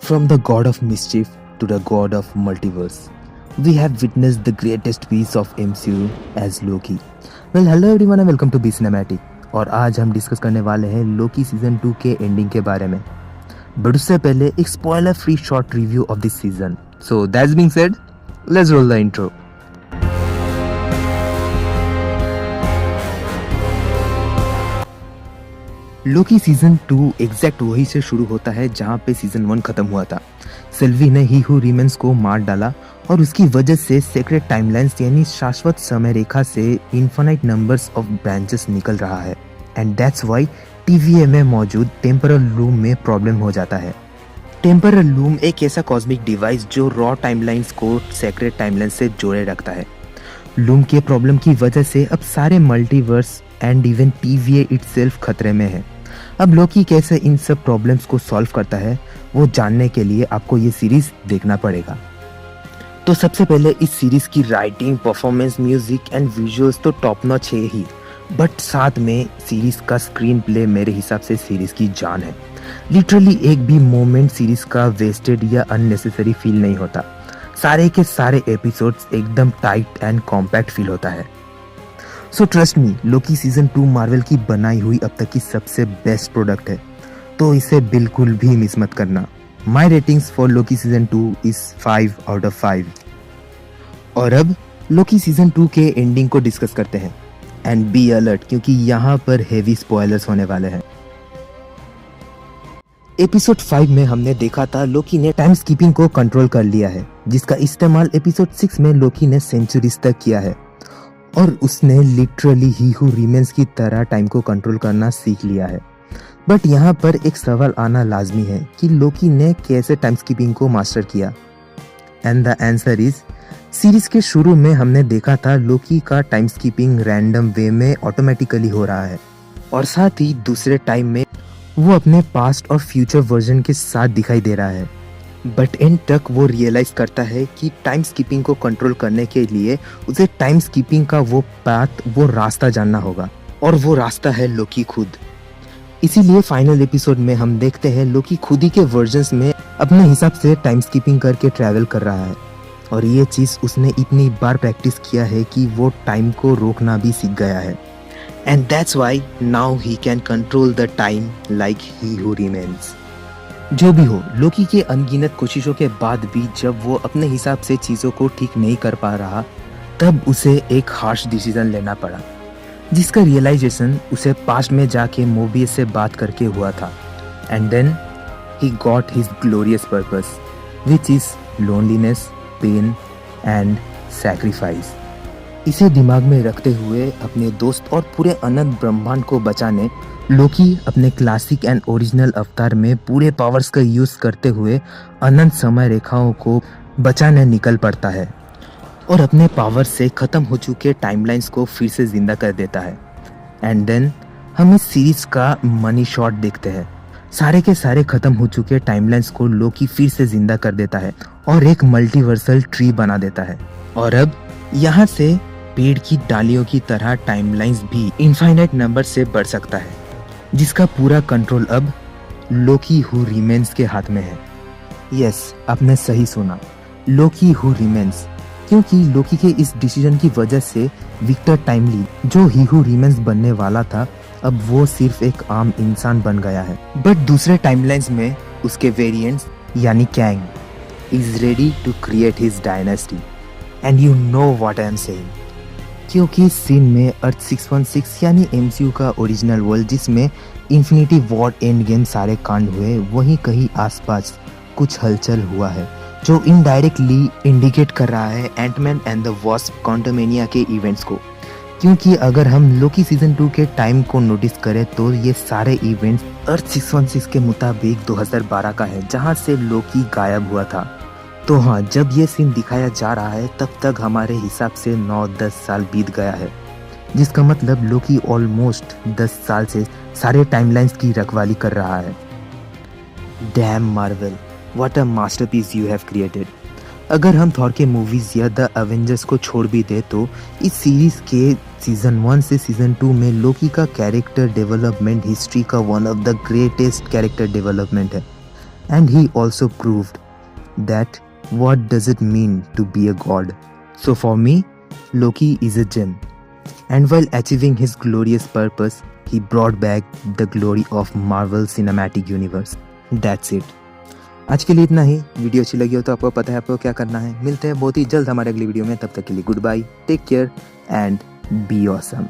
From the god of mischief to the god of multiverse, we have witnessed the greatest piece of MCU as Loki. Well, hello everyone and welcome to B Cinematic. और आज हम discuss करने वाले हैं लोकी season 2 के ending के बारे में, बट उससे पहले एक spoiler free short review of this season. So that's being said, let's roll the intro. Loki season 2 exact वही से शुरू होता है जहां पे सीजन 1 खत्म हुआ था. सिल्वी ने ही हू रिमेन्स को मार डाला और उसकी वजह से सेक्रेट टाइमलाइंस यानी शाश्वत समय रेखा से इन्फिनाइट नंबर्स ऑफ ब्रांचेस निकल रहा है. एंड दैट्स व्हाई TVA में मौजूद टेम्परल लूम में प्रॉब्लम हो जाता है. टेम्परल लूम एक ऐसा कॉस्मिक डिवाइस जो रॉ टाइमलाइंस को सेक्रेट टाइमलाइन से जोड़े रखता है. लूम के प्रॉब्लम की वजह से अब सारे multiverse and even TVA itself खतरे में है. अब लोकी कैसे इन सब प्रॉब्लम्स को सॉल्व करता है वो जानने के लिए आपको ये सीरीज देखना पड़ेगा. तो सबसे पहले इस सीरीज की writing, performance, music and visuals तो टॉप नॉच है ही, बट साथ में सीरीज का स्क्रीन प्ले मेरे हिसाब से सीरीज की जान है. लिटरली एक भी मोमेंट सीरीज का वेस्टेड या अननेसेसरी फील नहीं होता. सारे के सारे एपिसोड्स एकदम टाइट एंड कॉम्पैक्ट फील होता है. सो ट्रस्ट मी, लोकी सीजन 2 मार्वल की बनाई हुई अब तक की सबसे बेस्ट प्रोडक्ट है, तो इसे बिल्कुल भी मिस मत करना. My ratings for Loki season 2 is 5 out of 5. और अब लोकी सीजन 2 के एंडिंग को डिस्कस करते हैं. एंड बी अलर्ट क्योंकि यहाँ पर हेवी स्पॉयलर्स होने वाले हैं. एपिसोड 5 में हमने देखा था लोकी ने टाइम स्कीपिंग को कंट्रोल कर लिया है, जिसका इस्तेमाल एपिसोड 6 में लोकी ने सेंचुरीज तक किया है और उसने लिटरली ही हू रिमेन्स की तरह टाइम को कंट्रोल करना सीख लिया है. बट यहाँ पर एक सवाल आना लाजमी है कि लोकी ने कैसे टाइम स्कीपिंग को मास्टर किया. And the answer is, series के शुरू में हमने देखा था लोकी का टाइम स्कीपिंग रैंडम वे में ऑटोमेटिकली हो रहा है और साथ ही दूसरे टाइम में वो अपने पास्ट और फ्यूचर वर्जन के साथ दिखाई दे रहा है. बट एंड तक वो रियलाइज करता है कि टाइम स्कीपिंग को कंट्रोल करने के लिए उसे टाइम स्कीपिंग का वो पाथ, वो रास्ता जानना होगा, और वो रास्ता है लोकी खुद. इसीलिए फाइनल एपिसोड में हम देखते हैं लोकी खुद ही के वर्जन्स में अपने हिसाब से टाइम स्कीपिंग करके ट्रैवल कर रहा है, और ये चीज़ उसने इतनी बार प्रैक्टिस किया है कि वो टाइम को रोकना भी सीख गया है. And that's why now he can control the time like he who remains. जो भी हो, लोकी के अनगिनत कोशिशों के बाद भी जब वो अपने हिसाब से चीज़ों को ठीक नहीं कर पा रहा, तब उसे एक हार्श डिसीजन लेना पड़ा, जिसका रियलाइजेशन उसे पास्ट में जाके मोबियस से बात करके हुआ था. And then he got his glorious purpose, which is loneliness, pain and sacrifice. इसे दिमाग में रखते हुए अपने दोस्त और पूरे अनंत ब्रह्मांड को बचाने लोकी अपने क्लासिक एंड ओरिजिनल अवतार में पूरे पावर्स का यूज करते हुए अनंत समय रेखाओं को बचाने निकल पड़ता है और अपने पावर से खत्म हो चुके टाइमलाइंस को फिर से जिंदा कर देता है. एंड देन हम इस सीरीज का मनी शॉट देखते हैं. सारे के सारे खत्म हो चुके टाइमलाइंस को लोकी फिर से जिंदा कर देता है और एक मल्टीवर्सल ट्री बना देता है. और अब यहाँ से पेड़ की डालियों की तरह टाइमलाइंस भी इनफाइनाइट नंबर से बढ़ सकता है, जिसका पूरा कंट्रोल अब लोकी हू रिमेन्स के हाथ में है. यस, आपने सही सुना, लोकी हू रिमेन्स, क्योंकि लोकी के इस डिसीजन की वजह से विक्टर टाइमली, जो ही हू रिमेन्स बनने वाला था, अब वो सिर्फ एक आम इंसान बन गया है. बट दूसरे टाइमलाइंस में उसके वेरिएंट्स यानी Kang is ready to create his dynasty. And you know what I am saying, क्योंकि सीन में अर्थ 616 यानी MCU का ओरिजिनल वर्ल्ड, जिसमें इन्फिनिटी वॉर एंड गेम सारे कांड हुए, वहीं कहीं आसपास कुछ हलचल हुआ है जो इनडायरेक्टली इंडिकेट कर रहा है Ant-Man and the Wasp Quantumania के इवेंट्स को. क्योंकि अगर हम लोकी सीजन 2 के टाइम को नोटिस करें तो ये सारे इवेंट्स अर्थ 616 के मुताबिक 2012 का है, जहां से लोकी गायब हुआ था. तो हाँ, जब ये सीन दिखाया जा रहा है तब तक हमारे हिसाब से 9-10 साल बीत गया है, जिसका मतलब लोकी ऑलमोस्ट 10 साल से सारे टाइमलाइंस की रखवाली कर रहा है. Dam Marvel, what a masterpiece you have created. अगर हम थॉर के मूवीज या द एवेंजर्स को छोड़ भी दे तो इस सीरीज के सीजन 1 से सीजन 2 में लोकी का कैरेक्टर डेवलपमेंट हिस्ट्री का one of the greatest character development है. and he also proved that what does it mean to be a god. So for me, Loki is a gem. And while achieving his glorious purpose, he brought back the glory of Marvel Cinematic Universe. That's it. आज के लिए इतना ही। Video अच्छी लगी हो तो आपको पता है आपको क्या करना है। मिलते हैं बहुत ही जल्द हमारे अगली वीडियो में। तब तक के लिए goodbye, take care and be awesome.